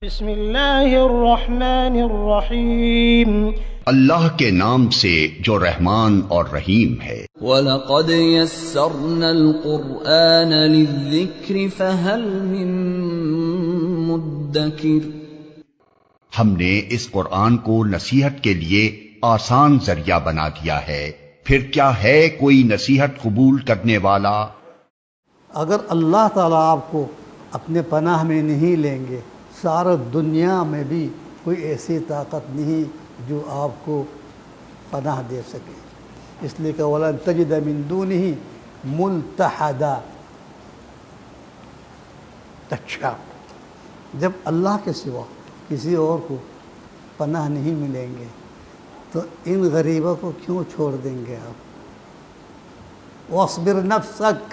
بسم اللہ الرحمن الرحیم اللہ کے نام سے جو رحمان اور رحیم ہے۔ وَلَقَدْ يَسَّرْنَا الْقُرْآنَ لِلذِّكْرِ فَهَلْ مِن مُدَّكِرٍ۔ ہم نے اس قرآن کو نصیحت کے لیے آسان ذریعہ بنا دیا ہے، پھر کیا ہے کوئی نصیحت قبول کرنے والا؟ اگر اللہ تعالیٰ آپ کو اپنے پناہ میں نہیں لیں گے، سارا دنیا میں بھی کوئی ایسی طاقت نہیں جو آپ کو پناہ دے سکے۔ اس لیے کہ وَلَن تَجِدَ مِن دُونِهِ مُلْتَحَدًا۔ اچھا، جب اللہ کے سوا کسی اور کو پناہ نہیں ملیں گے تو ان غریبوں کو کیوں چھوڑ دیں گے آپ؟ وَاصْبِرْ نَفْسَكَ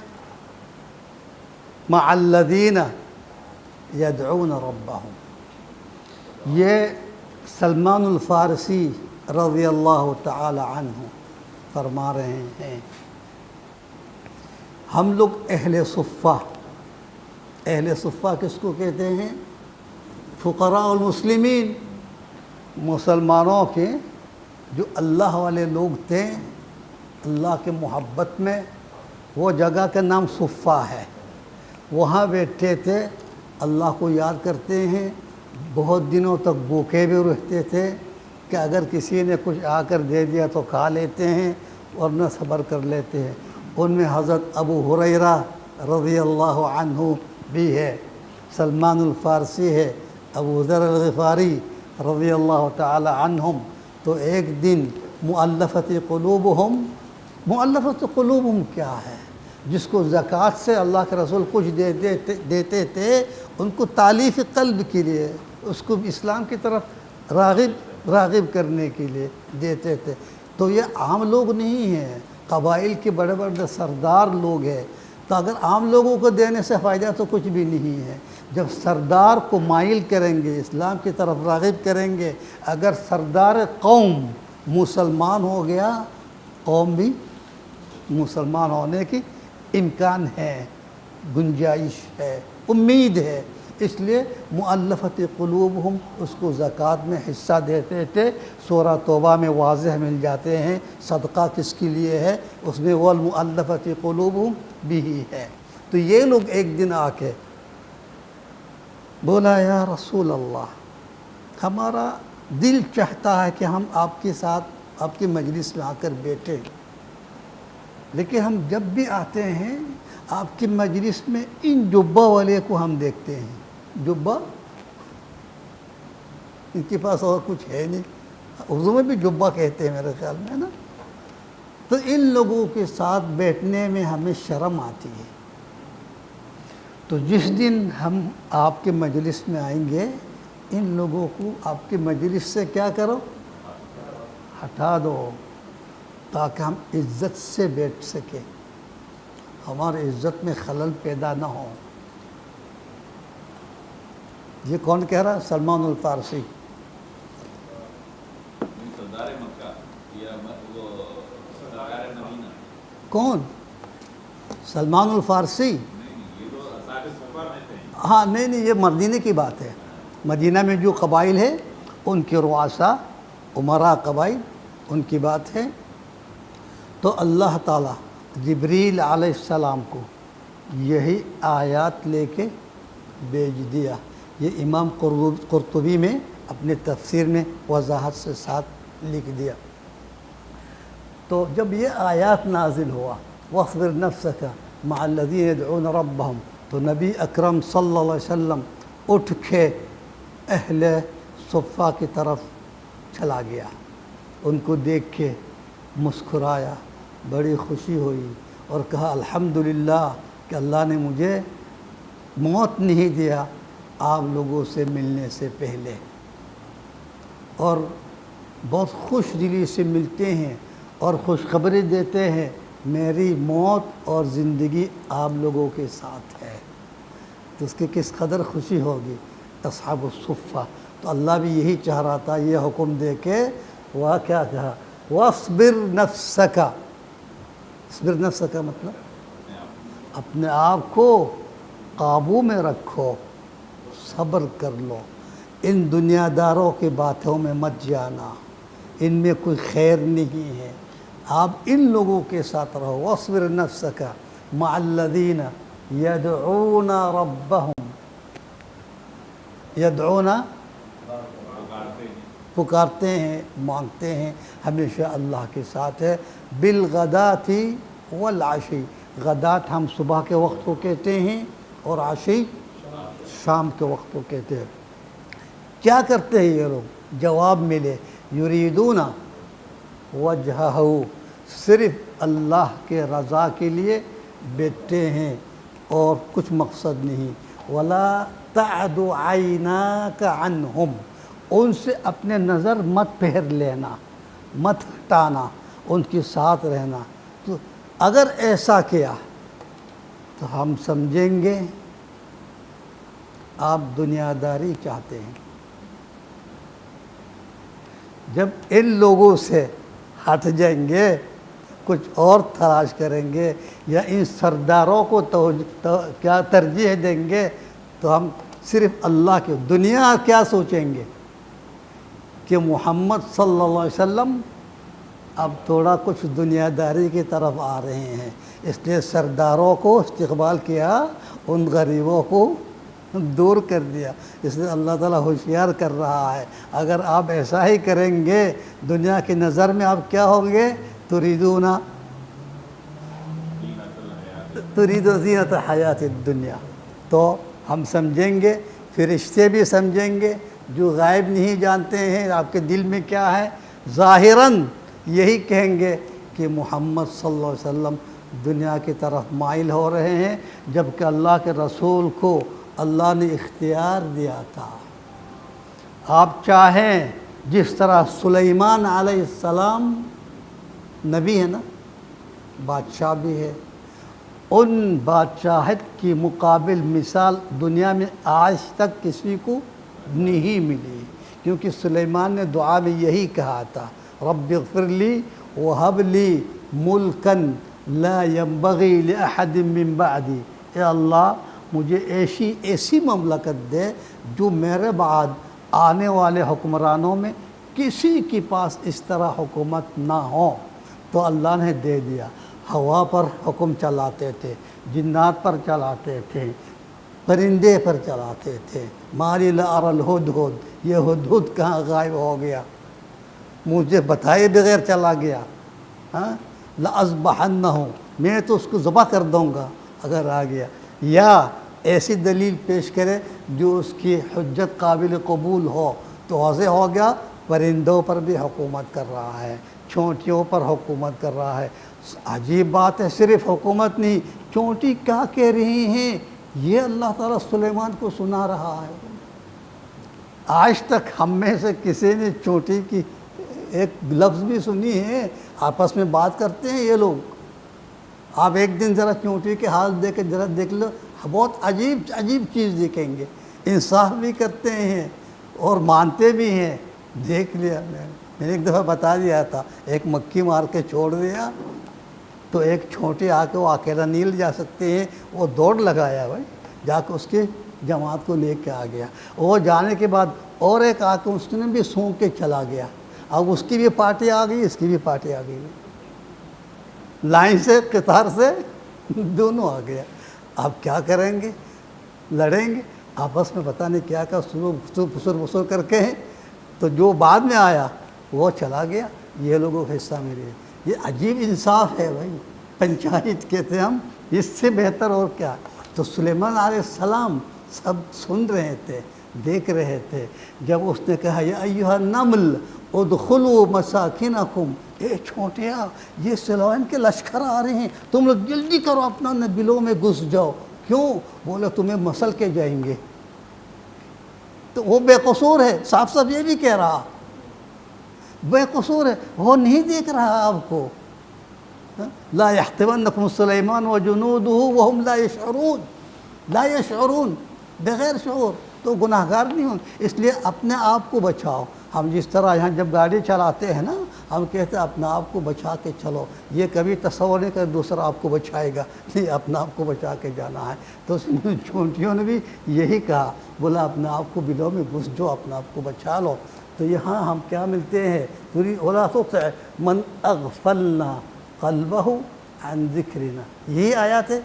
مَعَ الَّذِينَ يدعون ربهم۔ یہ سلمان الفارسی رضی اللہ تعالی عنہ فرما رہے ہیں، ہم لوگ اہل صفہ کس کو کہتے ہیں؟ فقراء المسلمین، مسلمانوں کے جو اللہ والے لوگ تھے، اللہ کے محبت میں، وہ جگہ کا نام صفہ ہے۔ وہاں بیٹھے تھے، اللہ کو یاد کرتے ہیں، بہت دنوں تک بھوکے بھی رہتے تھے کہ اگر کسی نے کچھ آ کر دے دیا تو کھا لیتے ہیں ورنہ صبر کر لیتے ہیں۔ ان میں حضرت ابو ہریرہ رضی اللہ عنہ بھی ہے، سلمان الفارسی ہے، ابو ذر الغفاری رضی اللہ تعالی عنہم۔ تو ایک دن مؤلفۃ قلوبہم کیا ہے؟ جس کو زکوٰۃ سے اللہ کے رسول کچھ دیتے تھے، ان کو تالیف قلب کے لیے، اس کو اسلام کی طرف راغب کرنے کے لیے دیتے تھے۔ تو یہ عام لوگ نہیں ہیں، قبائل کے بڑے بڑے سردار لوگ ہیں۔ تو اگر عام لوگوں کو دینے سے فائدہ تو کچھ بھی نہیں ہے۔ جب سردار کو مائل کریں گے، اسلام کی طرف راغب کریں گے، اگر سردار قوم مسلمان ہو گیا، قوم بھی مسلمان ہونے کی امکان ہے، گنجائش ہے، امید ہے۔ اس لیے مؤلفۃ قلوبہم، اس کو زکوٰۃ میں حصہ دیتے تھے۔ سورہ توبہ میں واضح مل جاتے ہیں صدقہ کس کے لیے ہے، اس میں والمؤلفۃ قلوبہم بھی ہے۔ تو یہ لوگ ایک دن آ کے بولا، یا رسول اللہ، ہمارا دل چاہتا ہے کہ ہم آپ کے ساتھ آپ کی مجلس میں آ کر بیٹھیں، لیکن ہم جب بھی آتے ہیں آپ کی مجلس میں ان جبہ والے کو ہم دیکھتے ہیں۔ جبہ، ان کے پاس اور کچھ ہے نہیں، اردو میں بھی جبہ کہتے ہیں میرے خیال میں، ہے نا؟ تو ان لوگوں کے ساتھ بیٹھنے میں ہمیں شرم آتی ہے۔ تو جس دن ہم آپ کے مجلس میں آئیں گے، ان لوگوں کو آپ کی مجلس سے کیا کرو؟ ہٹا دو، تاکہ ہم عزت سے بیٹھ سکیں، ہماری عزت میں خلل پیدا نہ ہو۔ یہ کون کہہ رہا ہے؟ سلمان الفارسی۔ کون؟ سلمان الفارسی؟ ہاں، نہیں، یہ مدینے کی بات ہے۔ مدینہ میں جو قبائل ہے، ان کے رؤساء، امراء قبائل، ان کی بات ہے۔ تو اللہ تعالیٰ جبریل علیہ السلام کو یہی آیات لے کے بھیج دیا۔ یہ امام قرطبی میں اپنے تفسیر میں وضاحت سے ساتھ لکھ دیا۔ تو جب یہ آیات نازل ہوا، وَاصْبِرْ نَفْسَكَ مَعَ الَّذِينَ يَدْعُونَ رَبَّهُمْ، تو نبی اکرم صلی اللہ علیہ وسلم اٹھ کے اہل صفہ کی طرف چلا گیا، ان کو دیکھ کے مسکرایا، بڑی خوشی ہوئی اور کہا الحمدللہ کہ اللہ نے مجھے موت نہیں دیا آپ لوگوں سے ملنے سے پہلے، اور بہت خوش دلی سے ملتے ہیں اور خوشخبری دیتے ہیں میری موت اور زندگی آپ لوگوں کے ساتھ ہے۔ تو اس کی کس قدر خوشی ہوگی اصحاب الصفہ۔ تو اللہ بھی یہی چاہ رہا تھا، یہ حکم دے کے وہ کیا کہا، وَاصْبِرْ نَفْسَكَ۔ اصبر نفسک کا مطلب اپنے آپ کو قابو میں رکھو، صبر کر لو۔ ان دنیا داروں کی باتوں میں مت جانا، ان میں کوئی خیر نہیں ہے، آپ ان لوگوں کے ساتھ رہو۔ واصبر نفسک مع الذین یدعون ربہم، یدعون پکارتے ہیں، مانگتے ہیں، ہمیشہ اللہ کے ساتھ ہے، بالغداۃ والعشی، غدات ہم صبح کے وقت کو کہتے ہیں اور عشی شام کے وقت کو کہتے ہیں۔ کیا کرتے ہیں یہ لوگ؟ جواب ملے، یریدون وجہہ، صرف اللہ کے رضا کے لیے بیٹھتے ہیں اور کچھ مقصد نہیں۔ ولا تعد عیناک عنہم، ان سے اپنے نظر مت پھیر لینا، مت ہٹانا، ان کے ساتھ رہنا۔ تو اگر ایسا کیا تو ہم سمجھیں گے آپ دنیا داری چاہتے ہیں۔ جب ان لوگوں سے ہٹ جائیں گے، کچھ اور تلاش کریں گے یا ان سرداروں کو کیا ترجیح دیں گے، تو ہم صرف اللہ کی دنیا کیا سوچیں گے کہ محمد صلی اللہ علیہ وسلم اب تھوڑا کچھ دنیا داری کی طرف آ رہے ہیں، اس لیے سرداروں کو استقبال کیا، ان غریبوں کو دور کر دیا۔ اس لیے اللہ تعالیٰ ہوشیار کر رہا ہے، اگر آپ ایسا ہی کریں گے دنیا کی نظر میں آپ کیا ہوں گے؟ تريدون زینت حیات الدنیا۔ تو ہم سمجھیں گے، فرشتے بھی سمجھیں گے، جو غائب نہیں جانتے ہیں آپ کے دل میں کیا ہے، ظاہراً یہی کہیں گے کہ محمد صلی اللہ علیہ وسلم دنیا کی طرف مائل ہو رہے ہیں، جبکہ اللہ کے رسول کو اللہ نے اختیار دیا تھا۔ آپ چاہیں جس طرح سلیمان علیہ السلام نبی ہے نا، بادشاہ بھی ہے، ان بادشاہت کی مقابل مثال دنیا میں آج تک کسی کو نہیں ملی، کیونکہ سلیمان نے دعا میں یہی کہا تھا، رب اغفر لی وہب لی ملکن لا ينبغی لأحد من بعدی، اے اللہ مجھے ایسی مملکت دے جو میرے بعد آنے والے حکمرانوں میں کسی کے پاس اس طرح حکومت نہ ہو۔ تو اللہ نے دے دیا، ہوا پر حکم چلاتے تھے، جنات پر چلاتے تھے، پرندے پر چلاتے تھے۔ مالی لا اری الہدہد، یہ ہدہد کہاں غائب ہو گیا، مجھے بتائے بغیر چلا گیا۔ لأذبحنہ، میں تو اس کو ذبح کر دوں گا اگر آ گیا، یا ایسی دلیل پیش کرے جو اس کی حجت قابل قبول ہو، تو واضح ہو گیا پرندوں پر بھی حکومت کر رہا ہے، چونٹیوں پر حکومت کر رہا ہے۔ عجیب بات ہے، صرف حکومت نہیں، چونٹی کیا کہہ رہی ہیں یہ اللہ تعالیٰ سلیمان کو سنا رہا ہے۔ آج تک ہم میں سے کسی نے چونٹی کی ایک لفظ بھی سنی ہے؟ آپس میں بات کرتے ہیں یہ لوگ، آپ ایک دن ذرا چونٹی کے حال دیکھ ذرا دیکھ لو، بہت عجیب چیز دیکھیں گے، انصاف بھی کرتے ہیں اور مانتے بھی ہیں۔ دیکھ لیا میں نے ایک دفعہ بتا دیا تھا، ایک مکھی مار کے چھوڑ دیا تو ایک چھوٹی آ کے وہ اکیلا نہیں جا سکتے ہیں، وہ دوڑ لگایا بھائی، جا کے اس کی جماعت کو لے کے آ گیا، وہ جانے کے بعد اور ایک آ کے اس نے بھی سونگ کے چلا گیا، اب اس کی بھی پارٹی آ گئی، اس کی بھی پارٹی آ گئی، لائن سے قطار سے دونوں آ گیا۔ آپ کیا کریں گے؟ لڑیں گے آپس میں، پتہ نہیں کیا پسر کر کے ہیں، تو جو بعد میں آیا وہ چلا گیا، یہ لوگوں کا حصہ میرے ہے۔ یہ عجیب انصاف ہے بھائی، پنچایت کہتے ہم، اس سے بہتر اور کیا۔ تو سلیمان علیہ السلام سب سن رہے تھے، دیکھ رہے تھے، جب اس نے کہا یا ایھا النمل ادخلوا مساکنکم، اے چھوٹیا یہ سلیمان کے لشکر آ رہے ہیں، تم لوگ جلدی کرو اپنا بلوں میں گھس جاؤ۔ کیوں؟ بولے تمہیں مسل کے جائیں گے۔ تو وہ بے قصور ہے، صاف صاف یہ بھی کہہ رہا، بے قصور ہے، وہ نہیں دیکھ رہا آپ کو۔ لا يحتمنکم سلیمان وجنودہ وهم لا يشعرون، لا يشعرون، بغیر شعور، تو گناہگار نہیں ہوں۔ اس لیے اپنے آپ کو بچاؤ، ہم جس طرح یہاں جب گاڑی چلاتے ہیں نا، ہم کہتے ہیں اپنا آپ کو بچا کے چلو، یہ کبھی تصور نہیں کہ دوسرا آپ کو بچائے گا، نہیں، اپنا آپ کو بچا کے جانا ہے۔ تو چونٹیوں نے بھی یہی کہا، بولا اپنا آپ کو بلوں میں گھس جو، اپنا آپ کو بچا لو۔ تو یہاں ہم کیا ملتے ہیں، وَلَا تُطِعْ مَنْ أَغْفَلْنَا قَلْبَهُ عَنْ ذِكْرِنَا، یہی آیات ہے،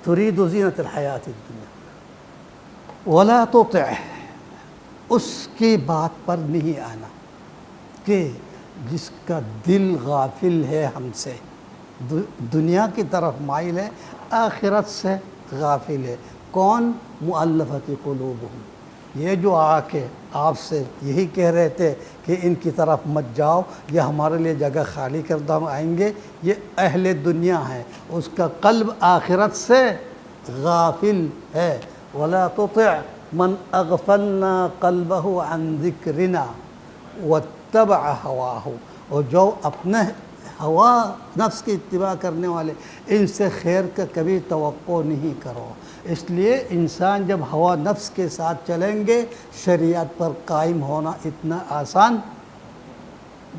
تُرِيدُ زِینَةَ الْحَیَاةِ الدُّنْیَا، وَلَا تُطِعْ، اس کی بات پر نہیں آنا کہ جس کا دل غافل ہے ہم سے، دنیا کی طرف مائل ہے، آخرت سے غافل ہے۔ کون؟ مؤلفۃ قلوبہم، یہ جو آ کے آپ سے یہی کہہ رہے تھے کہ ان کی طرف مت جاؤ، یہ ہمارے لیے جگہ خالی کردہ ہم آئیں گے، یہ اہل دنیا ہے، اس کا قلب آخرت سے غافل ہے۔ وَلَا تُطِعْ مَنْ أَغْفَلْنَا قَلْبَهُ عَنْ ذِكْرِنَا وَاتَّبَعَ هَوَاهُ، اور جو اپنے ہوا نفس کی اتباع کرنے والے، ان سے خیر کا کبھی توقع نہیں کرو۔ اس لیے انسان جب ہوا نفس کے ساتھ چلیں گے، شریعت پر قائم ہونا اتنا آسان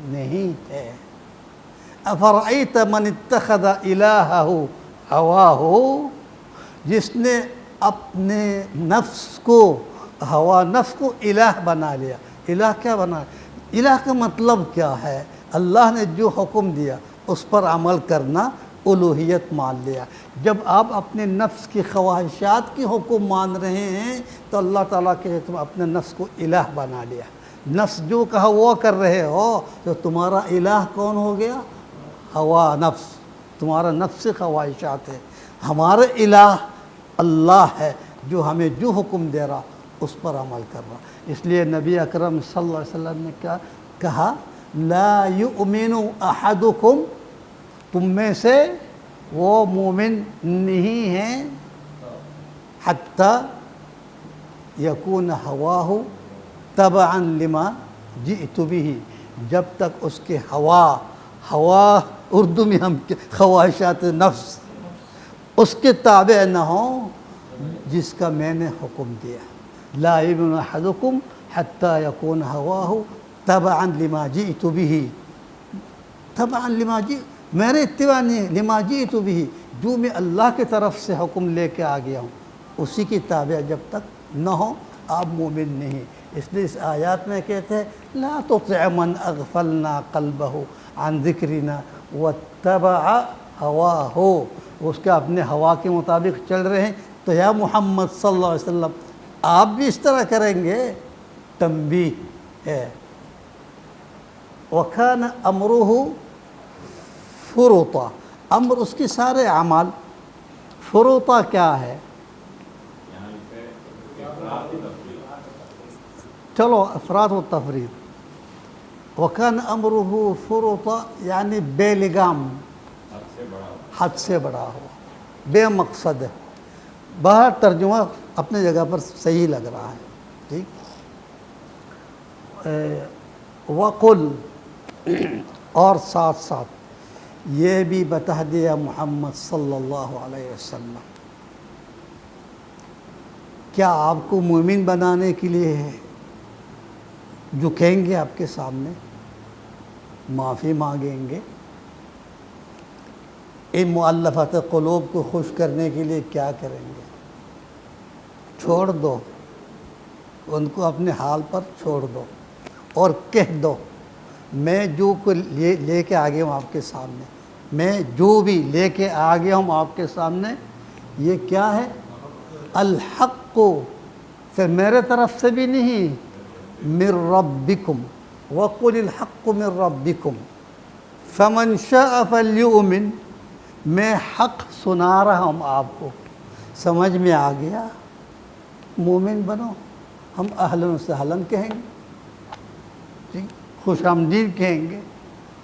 نہیں ہے۔ أَفَرَأَيْتَ مَنِ اتَّخَذَ إِلَٰهَهُ هَوَاهُ، جس نے اپنے نفس کو، ہوا نفس کو الہ بنا لیا۔ الہ کیا بنا؟ الہ کا مطلب کیا ہے؟ اللہ نے جو حکم دیا اس پر عمل کرنا الوہیت مان لیا۔ جب آپ اپنے نفس کی خواہشات کی حکم مان رہے ہیں تو اللہ تعالیٰ کے تم اپنے نفس کو الہ بنا لیا۔ نفس جو کہا وہ کر رہے ہو، تو تمہارا الہ کون ہو گیا؟ ہوا نفس، تمہارا نفس خواہشات ہے۔ ہمارا الہ اللہ ہے، جو ہمیں جو حکم دے رہا اس پر عمل کر رہا۔ اس لیے نبی اکرم صلی اللہ علیہ وسلم نے کیا کہا؟ لا یؤمن احدکم، تم میں سے وہ مومن نہیں ہیں، حتی یکون ہواہ تبعا لما جئت بہ، جب تک اس کے ہوا اردو میں ہم خواہشات نفس اس کے تابع نہ ہوں جس کا میں نے حکم دیا۔ لا یؤمن احدکم حتی یکون ہواہ تبعا لما جئت بہ، تبعا لما جئت، میرے اتباع نہیں، لما جئت بہ، جو میں اللہ کی طرف سے حکم لے کے آ گیا ہوں اسی کی تابع جب تک نہ ہو آپ مومن نہیں۔ اس لیے اس آیات میں کہتے ہیں لا تطع من اغفلنا قلبہ عن ذکرنا واتبع ہواہ، اس کے اپنے ہوا کے مطابق چل رہے ہیں۔ تو یا محمد صلی اللہ علیہ وسلم آپ بھی اس طرح کریں گے؟ تنبیہ ہے۔ وَكَانَ أَمْرُهُ فُرُطًا، امر اس کے سارے اعمال، فروطہ کیا ہے؟ چلو افراد و تفرید۔ وَكَانَ أَمْرُهُ فُرُطًا یعنی بے لگام، حد سے بڑا ہو، بے مقصد ہے۔ باہر ترجمہ اپنے جگہ پر صحیح لگ رہا ہے، ٹھیک۔ وَقُلْ، اور ساتھ ساتھ یہ بھی بتا دیا محمد صلی اللہ علیہ وسلم، کیا آپ کو مومن بنانے کے لیے ہے؟ جھکیں گے آپ کے سامنے، معافی مانگیں گے؟ ان مؤلفات قلوب کو خوش کرنے کے لیے کیا کریں گے؟ چھوڑ دو ان کو، اپنے حال پر چھوڑ دو اور کہہ دو میں جو کو لے کے آ گیا ہوں آپ کے سامنے، میں جو بھی لے کے آ گیا ہوں آپ کے سامنے، یہ کیا ہے؟ الحق، پھر میرے طرف سے بھی نہیں، من ربکم، وقل الحق من ربکم فمن شاء فلیؤمن، میں حق سنا رہا ہوں آپ کو، سمجھ میں آ گیا؟ مومن بنو، ہم اہلاً و سہلاً کہیں گے، ٹھیک، خوش آمدید کہیں گے،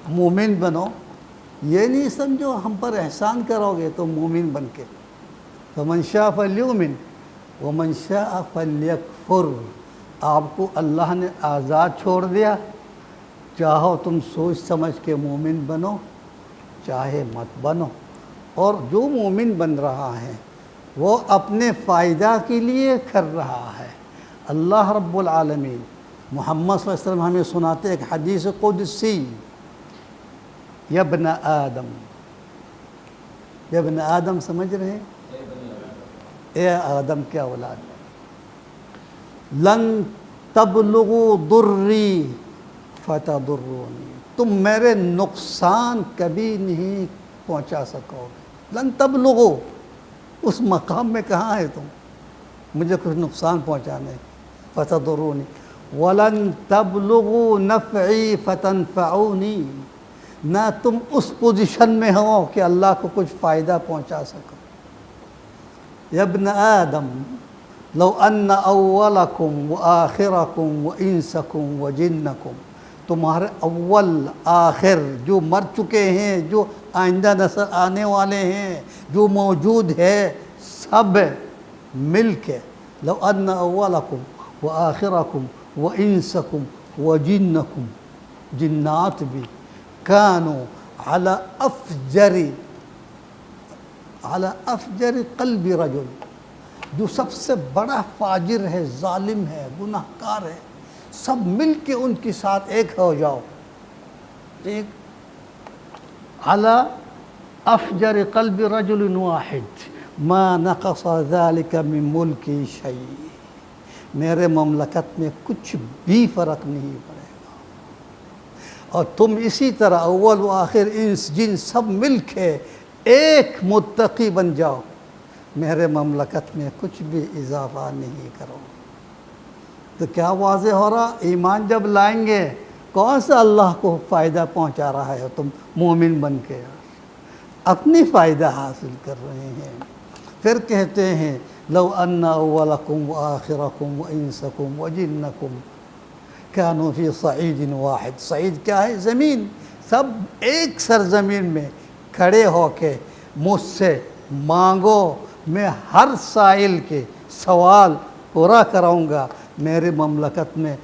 مومن بنو۔ یہ نہیں سمجھو ہم پر احسان کرو گے تو مومن بن کے۔ فمن شاء فلیؤمن ومن شاء فلیکفر، آپ کو اللہ نے آزاد چھوڑ دیا، چاہو تم سوچ سمجھ کے مومن بنو، چاہے مت بنو۔ اور جو مومن بن رہا ہے وہ اپنے فائدہ کے لیے کر رہا ہے۔ اللہ رب العالمین محمد صلی اللہ علیہ وسلم ہمیں سناتے ایک حدیث قدسی، یا ابن آدم، یا ابن آدم سمجھ رہے ہیں؟ اے آدم کے اولاد، لن تبلغوا ضری فتضرونی، تم میرے نقصان کبھی نہیں پہنچا سکو گے۔ لن تبلغوا، اس مقام میں کہاں ہے تم مجھے کچھ نقصان پہنچانے، فتضرونی، ولن تبلغوا نفعی فتنفعونی، نہ تم اس پوزیشن میں ہو کہ اللہ کو کچھ فائدہ پہنچا سکو۔ یا ابن آدم لو ان اولکم وآخرکم وانسکم وجنکم، تمہارے اول آخر جو مر چکے ہیں، جو آئندہ نسل آنے والے ہیں، جو موجود ہے، سب مل کے، لو ان اولکم وآخرکم وانسکم وجنکم، جنات بھی، کانوا علی افجر قلب رجل، جو سب سے بڑا فاجر ہے، ظالم ہے، گناہ کار ہے، سب مل کے ان کے ساتھ ایک ہو جاؤ، ایک علی افجر قلب رجل واحد ما نقص ذلك من ملکی شیء، میرے مملکت میں کچھ بھی فرق نہیں پڑے گا۔ اور تم اسی طرح اول و آخر انس جن سب مل کے ایک متقی بن جاؤ، میرے مملکت میں کچھ بھی اضافہ نہیں کرو۔ تو کیا واضح ہو رہا، ایمان جب لائیں گے کون سا اللہ کو فائدہ پہنچا رہا ہے، تم مومن بن کے اپنی فائدہ حاصل کر رہے ہیں۔ پھر کہتے ہیں لو ان اولکم وآخرکم وانسکم وجنکم کانوا فی صعید واحد، صعید کیا ہے؟ زمین، سب ایک سرزمین میں کھڑے ہو کے مجھ سے مانگو، میں ہر سائل کے سوال پورا کراؤں گا، میرے مملکت میں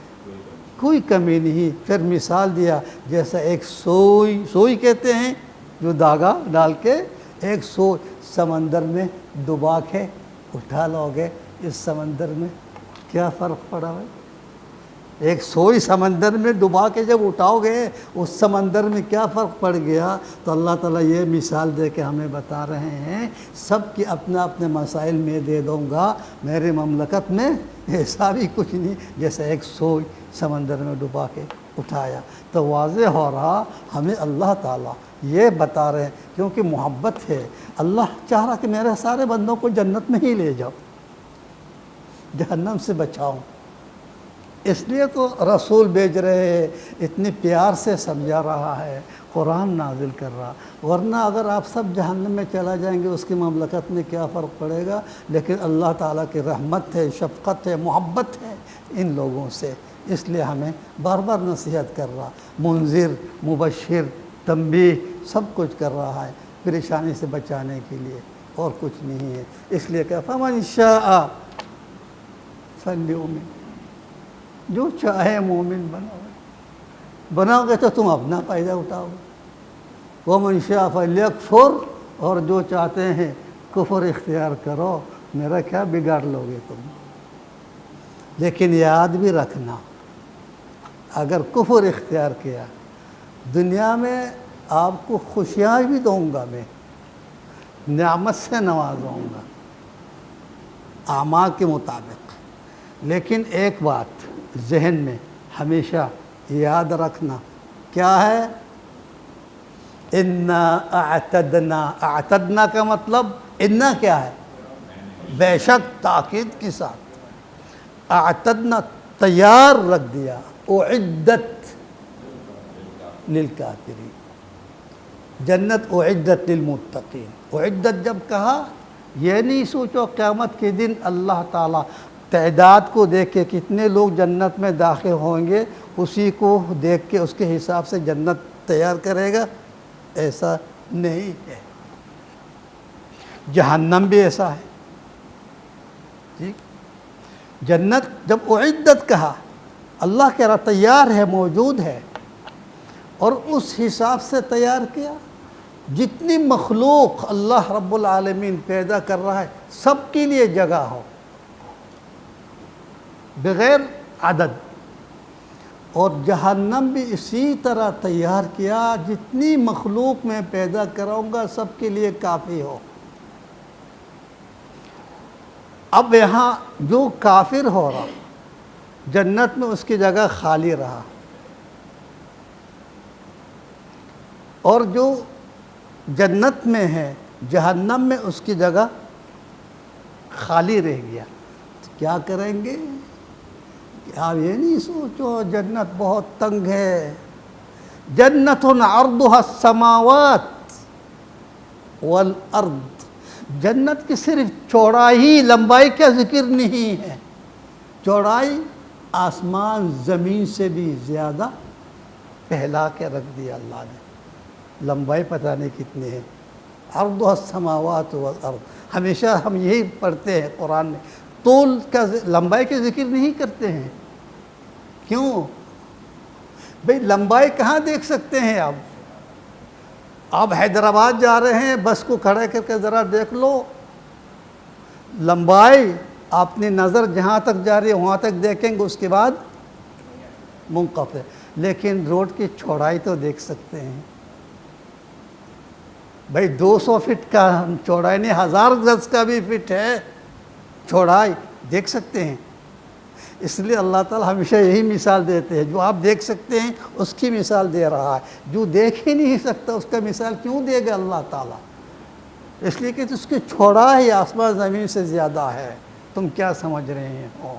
کوئی کمی نہیں۔ پھر مثال دیا جیسا ایک سوئی کہتے ہیں جو دھاگا ڈال کے، ایک سوئی سمندر میں ڈبا کے اٹھا لو گے، اس سمندر میں کیا فرق پڑا ہے؟ ایک سوئی سمندر میں ڈبا کے جب اٹھاؤ گے اس سمندر میں کیا فرق پڑ گیا؟ تو اللہ تعالیٰ یہ مثال دے کے ہمیں بتا رہے ہیں سب کی اپنا اپنے مسائل میں دے دوں گا، میرے مملکت میں ایسا بھی کچھ نہیں جیسے ایک سوئی سمندر میں ڈبا کے اٹھایا۔ تو واضح ہو رہا ہمیں اللہ تعالیٰ یہ بتا رہے ہیں، کیونکہ محبت ہے، اللہ چاہ رہا کہ میرے سارے بندوں کو جنت میں ہی لے جاؤ، جہنم سے بچاؤ، اس لیے تو رسول بھیج رہے ہیں، اتنی پیار سے سمجھا رہا ہے، قرآن نازل کر رہا، ورنہ اگر آپ سب جہنم میں چلا جائیں گے اس کی مملکت میں کیا فرق پڑے گا؟ لیکن اللہ تعالیٰ کی رحمت ہے، شفقت ہے، محبت ہے ان لوگوں سے، اس لیے ہمیں بار بار نصیحت کر رہا، منذر، مبشر، تنبیہ سب کچھ کر رہا ہے پریشانی سے بچانے کے لیے، اور کچھ نہیں ہے۔ اس لیے کہ فمن شاء فلیؤمن، جو چاہے مومن بناؤ گے تو تم اپنا فائدہ اٹھاؤ گے، ومن شاء فلیکفر، اور جو چاہتے ہیں کفر اختیار کرو، میرا کیا بگاڑ لو گے تم۔ لیکن یاد بھی رکھنا، اگر کفر اختیار کیا، دنیا میں آپ کو خوشیاں بھی دوں گا، میں نعمت سے نوازوں گا اعمال کے مطابق، لیکن ایک بات ذہن میں ہمیشہ یاد رکھنا، کیا ہے؟ انا اعتدنا، اعتدنا کا مطلب انا کیا ہے؟ بے شک، تاکید کے ساتھ، اعتدنا تیار رکھ دیا، اعدت للکافرین، جنت اعدت للمتقین۔ اعدت جب کہا یہ نہیں سوچو قیامت کے دن اللہ تعالیٰ تعداد کو دیکھ کے کتنے لوگ جنت میں داخل ہوں گے اسی کو دیکھ کے اس کے حساب سے جنت تیار کرے گا، ایسا نہیں ہے۔ جہنم بھی ایسا ہے، ٹھیک؟ جنت جب اعدت کہا، اللہ کہہ رہا تیار ہے، موجود ہے، اور اس حساب سے تیار کیا۔ جتنی مخلوق اللہ رب العالمین پیدا کر رہا ہے سب کے لیے جگہ ہو، بغیر عدد، اور جہنم بھی اسی طرح تیار کیا جتنی مخلوق میں پیدا کراؤں گا سب کے لیے کافی ہو۔ اب یہاں جو کافر ہو رہا جنت میں اس کی جگہ خالی رہا، اور جو جنت میں ہے جہنم میں اس کی جگہ خالی رہ گیا، تو کیا کریں گے؟ آپ یہ نہیں سوچو جنت بہت تنگ ہے، جنت عرضها السماوات والارض، جنت کی صرف چوڑائی لمبائی کا ذکر نہیں ہے، چوڑائی آسمان زمین سے بھی زیادہ پھیلا کے رکھ دیا اللہ نے، لمبائی پتہ نہیں کتنی ہے، عرضها السماوات والارض۔ ہمیشہ ہم یہی پڑھتے ہیں قرآن میں، طول کا لمبائی کا ذکر نہیں کرتے ہیں، کیوں؟ بھئی لمبائی کہاں دیکھ سکتے ہیں آپ حیدرآباد جا رہے ہیں، بس کو کھڑے کر کے ذرا دیکھ لو، لمبائی اپنی نظر جہاں تک جا رہی ہے وہاں تک دیکھیں گے، اس کے بعد منقطع، لیکن روڈ کی چوڑائی تو دیکھ سکتے ہیں۔ بھئی 200 فٹ کا چوڑائی نہیں، 1000 گز کا بھی فٹ ہے چوڑائی، دیکھ سکتے ہیں۔ اس لیے اللہ تعالیٰ ہمیشہ یہی مثال دیتے ہیں، جو آپ دیکھ سکتے ہیں اس کی مثال دے رہا ہے، جو دیکھ ہی نہیں سکتا اس کا مثال کیوں دے گا اللہ تعالیٰ؟ اس لیے کہ اس کی چوڑائی آسمان زمین سے زیادہ ہے، تم کیا سمجھ رہے ہو؟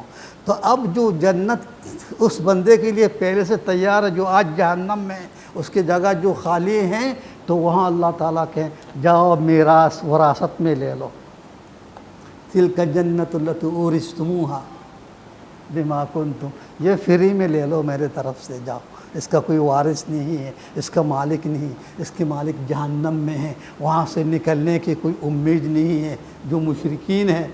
تو اب جو جنت اس بندے کے لیے پہلے سے تیار ہے جو آج جہنم میں اس کی جگہ جو خالی ہیں، تو وہاں اللہ تعالیٰ کہیں جاؤ میراث وراثت میں لے لو، تلک جنت التی اورثتموہا بما کنتم، یہ فری میں لے لو میرے طرف سے، جاؤ، اس کا کوئی وارث نہیں ہے، اس کا مالک نہیں، اس کے مالک جہنم میں ہیں، وہاں سے نکلنے کی کوئی امید نہیں ہے۔ جو مشرکین ہیں،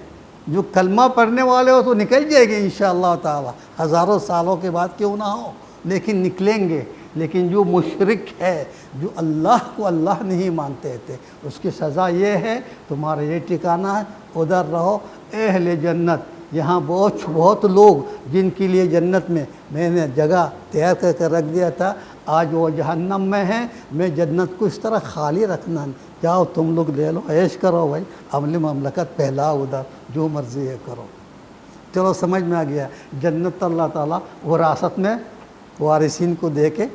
جو کلمہ پڑھنے والے ہو تو نکل جائے گے انشاءاللہ تعالی، ہزاروں سالوں کے بعد کیوں نہ ہو، لیکن نکلیں گے۔ لیکن جو مشرک ہے، جو اللہ کو اللہ نہیں مانتے تھے، اس کی سزا یہ ہے تمہارا یہ ٹھکانہ ہے، ادھر رہو۔ اہل جنت، یہاں بہت لوگ جن کے لیے جنت میں نے جگہ تیار کر کے رکھ دیا تھا، آج وہ جہنم میں ہیں، میں جنت کو اس طرح خالی رکھنا، جاؤ تم لوگ لے لو، عیش کرو بھائی، عملی مملکت پھیلاؤ، ادھر جو مرضی ہے کرو۔ چلو سمجھ میں آ گیا، جنت اللہ تعالیٰ وراثت میں وارثین کو دے کے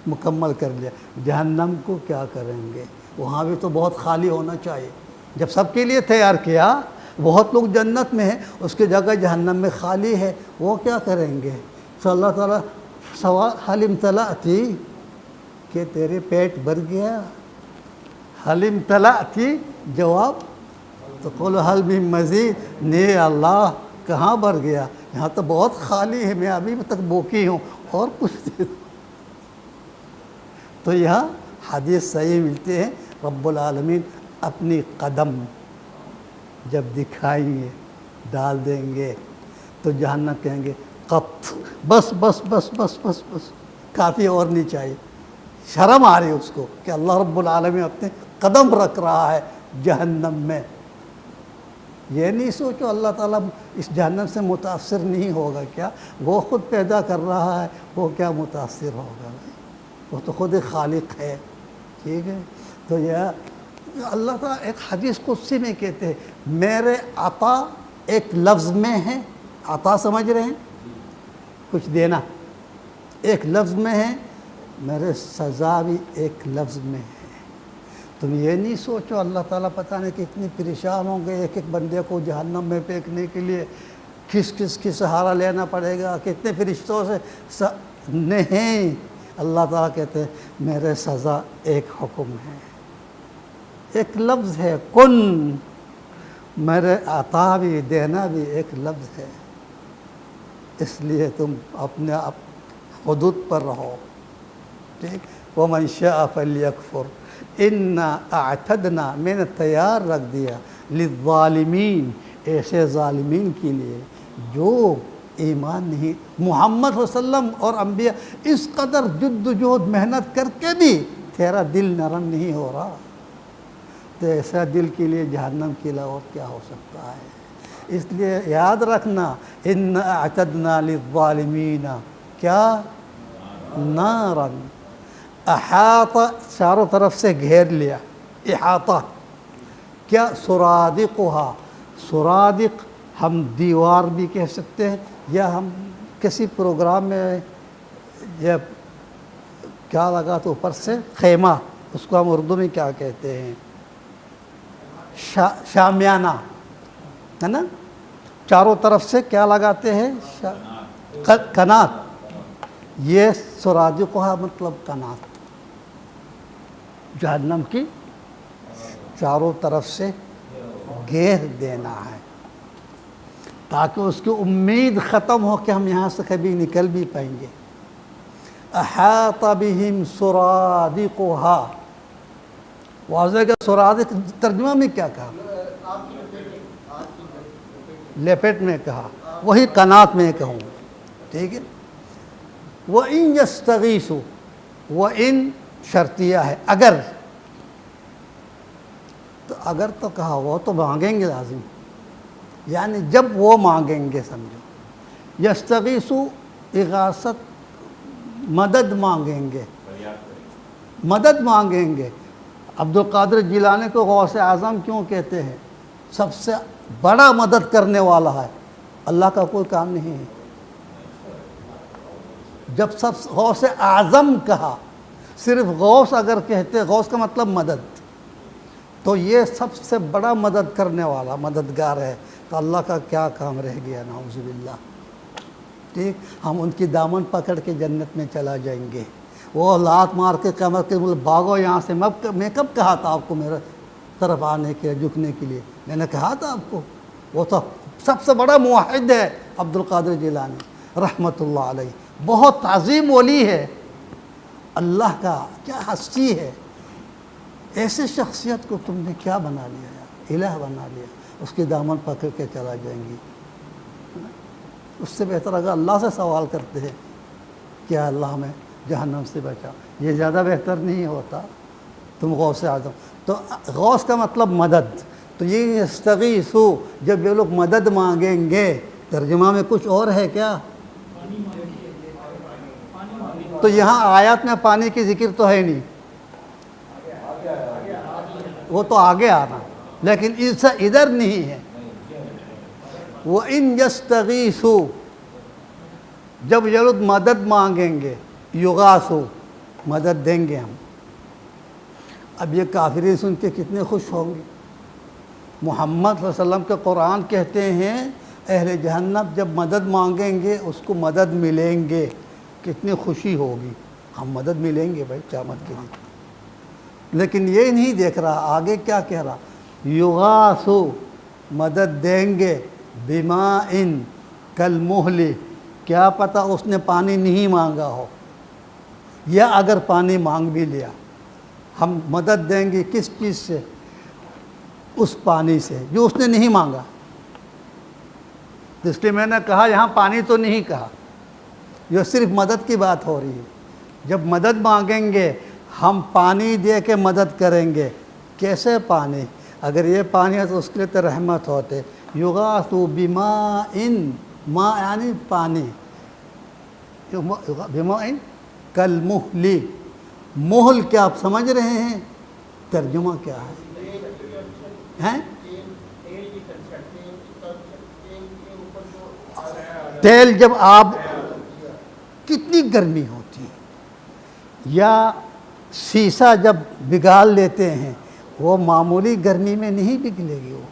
مکمل کر لیا۔ جہنم کو کیا کریں گے؟ وہاں بھی تو بہت خالی ہونا چاہیے، جب سب کے لیے تیار کیا، بہت لوگ جنت میں ہیں، اس کی جگہ جہنم میں خالی ہے، وہ کیا کریں گے؟ تو اللہ تعالیٰ سوال حل امتلأتی، کہ تیرے پیٹ بھر گیا؟ حل امتلأتی جواب، تو قل حل من مزید، نہیں اللہ کہاں بھر گیا، یہاں تو بہت خالی ہے، میں ابھی تک بوکی ہوں، اور کچھ دے دو۔ تو یہاں حدیث صحیح ملتے ہیں، رب العالمین اپنی قدم جب دکھائیں گے، ڈال دیں گے، تو جہنم کہیں گے قط، بس بس بس بس بس بس، کافی اور نہیں چاہیے۔ شرم آ رہی ہے اس کو کہ اللہ رب العالمین اپنے قدم رکھ رہا ہے جہنم میں۔ یہ نہیں سوچو اللہ تعالیٰ اس جہنم سے متاثر نہیں ہوگا کیا؟ وہ خود پیدا کر رہا ہے، وہ کیا متاثر ہوگا؟ وہ تو خود خالق ہے، ٹھیک ہے؟ تو یہ اللہ تعالیٰ ایک حدیث قدسی میں کہتے ہیں، میرے عطا ایک لفظ میں ہے، عطا سمجھ رہے ہیں؟ کچھ دینا ایک لفظ میں ہے، میرے سزا بھی ایک لفظ میں ہے۔ تم یہ نہیں سوچو اللہ تعالیٰ پتہ نہیں کتنی پریشان ہوں گے ایک ایک بندے کو جہنم میں پھینکنے کے لیے، کس کی سہارا لینا پڑے گا، کتنے فرشتوں سے نہیں، اللہ تعالیٰ کہتے ہیں میرے سزا ایک حکم ہے، ایک لفظ ہے، کن، میرے عطا بھی دینا بھی ایک لفظ ہے۔ اس لیے تم اپنے حدود پر رہو، ٹھیک؟ وَمَنْ شَاءَ فَلْيَكْفُرْ اِنَّا اَعْتَدْنَا، میں نے تیار رکھ دیا لِلظَّالِمِينَ، ایسے ظالمین کے لیے جو ایمان نہیں، محمد صلی اللہ علیہ وسلم اور انبیاء اس قدر جد و جہد محنت کر کے بھی تیرا دل نرم نہیں ہو رہا، تو ایسا دل کے لیے جہنم کے علاوہ اور کیا ہو سکتا ہے؟ اس لیے یاد رکھنا، اِنَّا اَعْتَدْنَا لِلظَّالِمِينَ کیا نارن احاطہ چاروں طرف سے گھیر لیا احاطہ کیا سرادقها سرادق ہم دیوار بھی کہہ سکتے ہیں یا ہم کسی پروگرام میں یا کیا لگا تو اوپر سے خیمہ اس کو ہم اردو میں کیا کہتے ہیں شامیانہ ہے نا چاروں طرف سے کیا لگاتے ہیں کنات یہ سرادقها مطلب کنات جہنم کی چاروں طرف سے گھیر دینا ہے تاکہ اس کی امید ختم ہو کہ ہم یہاں سے کبھی نکل بھی پائیں گے احاط بہم سرادقها واضح کہ سرادق ترجمہ میں کیا کہا لپیٹ میں کہا وہی کنات میں کہوں ٹھیک ہے وَإِن يَسْتَغِيثُوا وَإِن شرطیہ ہے اگر تو اگر تو کہا وہ تو مانگیں گے لازم یعنی جب وہ مانگیں گے سمجھو یستغیثوا اغاثت مدد مانگیں گے مدد مانگیں گے عبد القادر جیلانی کو غوث اعظم کیوں کہتے ہیں سب سے بڑا مدد کرنے والا ہے اللہ کا کوئی کام نہیں ہے جب سب غوث اعظم کہا صرف غوث اگر کہتے غوث کا مطلب مدد تو یہ سب سے بڑا مدد کرنے والا مددگار ہے تو اللہ کا کیا کام رہ گیا نعوذ باللہ ٹھیک ہم ان کی دامن پکڑ کے جنت میں چلا جائیں گے وہ لات مار کے کمر کے بھاگو یہاں سے میں کب کہا تھا آپ کو میرے طرف آنے کے جھکنے کے لیے میں نے کہا تھا آپ کو وہ تو سب سے بڑا موحد ہے عبد القادر جیلانی رحمۃ اللہ علیہ بہت عظیم ولی ہے اللہ کا کیا ہستی ہے ایسے شخصیت کو تم نے کیا بنا لیا یار الہ بنا لیا اس کی دامن پکڑ کے چلا جائیں گی اس سے بہتر اگر اللہ سے سوال کرتے ہیں کیا اللہ ہمیں جہنم سے بچا یہ زیادہ بہتر نہیں ہوتا تم غوث اعظم تو غوث کا مطلب مدد تو یہ یستغیثوا جب یہ لوگ مدد مانگیں گے ترجمہ میں کچھ اور ہے کیا تو یہاں آیات میں پانی کی ذکر تو ہے نہیں وہ تو آگے آنا لیکن اس سے ادھر نہیں ہے وَإِن يَسْتَغِيثُوا جب یہ لوگ مدد مانگیں گے یغاثوا مدد دیں گے ہم اب یہ کافرین سن کے کتنے خوش ہوں گے محمد صلی اللہ علیہ وسلم کے قرآن کہتے ہیں اہل جہنم جب مدد مانگیں گے اس کو مدد ملیں گے کتنی خوشی ہوگی ہم مدد ملیں گے بھائی قیامت کے لیے لیکن یہ نہیں دیکھ رہا آگے کیا کہہ رہا یغاثوا مدد دیں گے بماء کالمہل کیا پتہ اس نے پانی نہیں مانگا ہو یا اگر پانی مانگ بھی لیا ہم مدد دیں گے کس چیز سے اس پانی سے جو اس نے نہیں مانگا اس لیے میں نے کہا یہاں پانی تو نہیں کہا یہ صرف مدد کی بات ہو رہی ہے جب مدد مانگیں گے ہم پانی دے کے مدد کریں گے کیسے پانی اگر یہ پانی ہے تو اس کے لیے تو رحمت ہوتے یغاثوا بماء ماء یعنی پانی بماء کالمہل مہل کیا آپ سمجھ رہے ہیں ترجمہ کیا ہے تیل جب آپ کتنی گرمی ہوتی ہے یا سیسا جب بگال لیتے ہیں وہ معمولی گرمی میں نہیں پگھلے گی وہ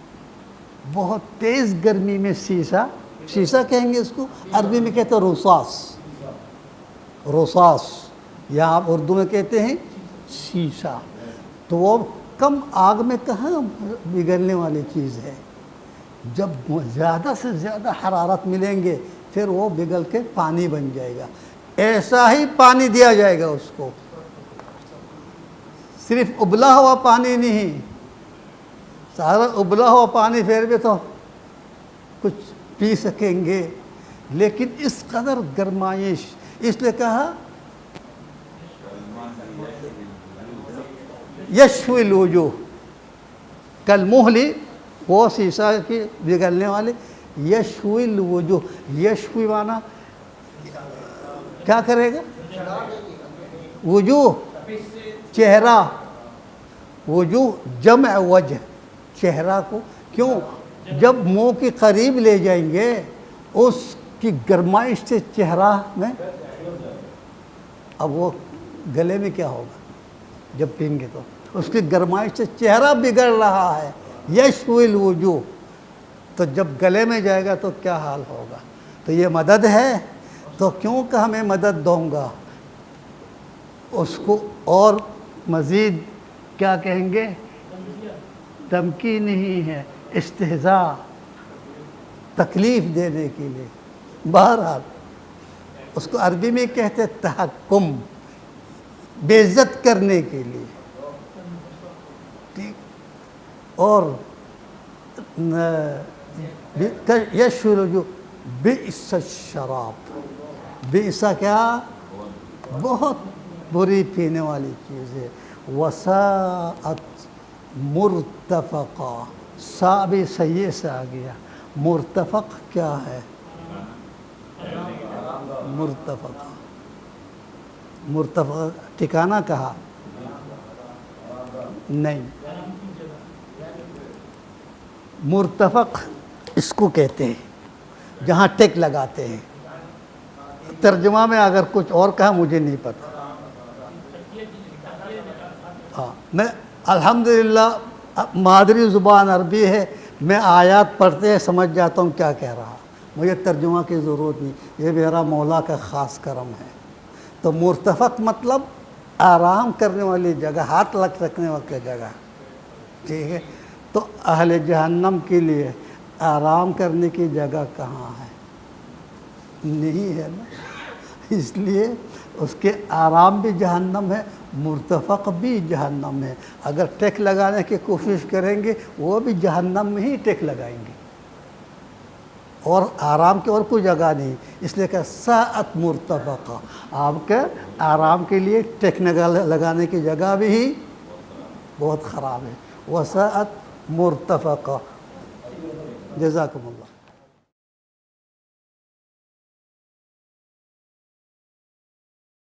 بہت تیز گرمی میں سیسا کہیں گے اس کو عربی میں کہتے ہیں رصاص یا آپ اردو میں کہتے ہیں سیسا تو وہ کم آگ میں کہاں بگڑنے والی چیز ہے جب زیادہ سے زیادہ حرارت ملیں گے پھر وہ بگل کے پانی بن جائے گا ایسا ہی پانی دیا جائے گا اس کو صرف ابلا ہوا پانی نہیں سارا ابلا ہوا پانی پھر بھی تو کچھ پی سکیں گے لیکن اس قدر گرمائش اس لیے کہا یشوی الوجوہ کالمہل وہ سیسا کی بگلنے والے یشوی الوجوہ یشوی معنی کیا کرے گا؟ وجوہ چہرہ، وجوہ جمع وجہ، چہرہ کو کیوں؟ جب منہ کے قریب لے جائیں گے اس کی گرمائش سے چہرہ میں، اب وہ گلے میں کیا ہوگا جب پئیں گے تو اس کی گرمائش سے چہرہ بگڑ رہا ہے، یشوی الوجوہ، تو جب گلے میں جائے گا تو کیا حال ہوگا؟ تو یہ مدد ہے، تو کیوں کہ ہمیں مدد دوں گا اس کو، اور مزید کیا کہیں گے؟ دھمکی نہیں ہے، استہزاء، تکلیف دینے کے لیے، بہرحال اس کو عربی میں کہتے تحکم، بے عزت کرنے کے لیے، ٹھیک۔ اور یشفل جو بئس الشراب، بئس کیا؟ بہت بری پینے والی چیز ہے، وساءت مرتفقہ، سا بھی صحیح سے آ گیا، مرتفق کیا ہے؟ مرتفق، مرتفق ٹھکانہ کہا نہیں، مرتفق اس کو کہتے ہیں جہاں ٹیک لگاتے ہیں، ترجمہ میں اگر کچھ اور کہا مجھے نہیں پتہ۔ ہاں میں الحمدللہ مادری زبان عربی ہے، میں آیات پڑھتے ہیں سمجھ جاتا ہوں کیا کہہ رہا، مجھے ترجمہ کی ضرورت نہیں، یہ میرا مولا کا خاص کرم ہے۔ تو مرتفق مطلب آرام کرنے والی جگہ، ہاتھ لگ رکھنے والی جگہ، ٹھیک ہے۔ تو اہل جہنم کے لیے آرام کرنے کی جگہ کہاں ہے؟ نہیں ہے نا، اس لیے اس کے آرام بھی جہنم ہے، مرتفق بھی جہنم ہے۔ اگر ٹیک لگانے کی کوشش کریں گے وہ بھی جہنم میں ہی ٹیک لگائیں گے، اور آرام کی اور کوئی جگہ نہیں، اس لیے کہ ساعت مرتفقہ، آپ کے آرام کے لیے ٹیک لگانے کی جگہ بھی بہت خراب ہے، وساعت مرتفقہ۔ جزاکم اللہ۔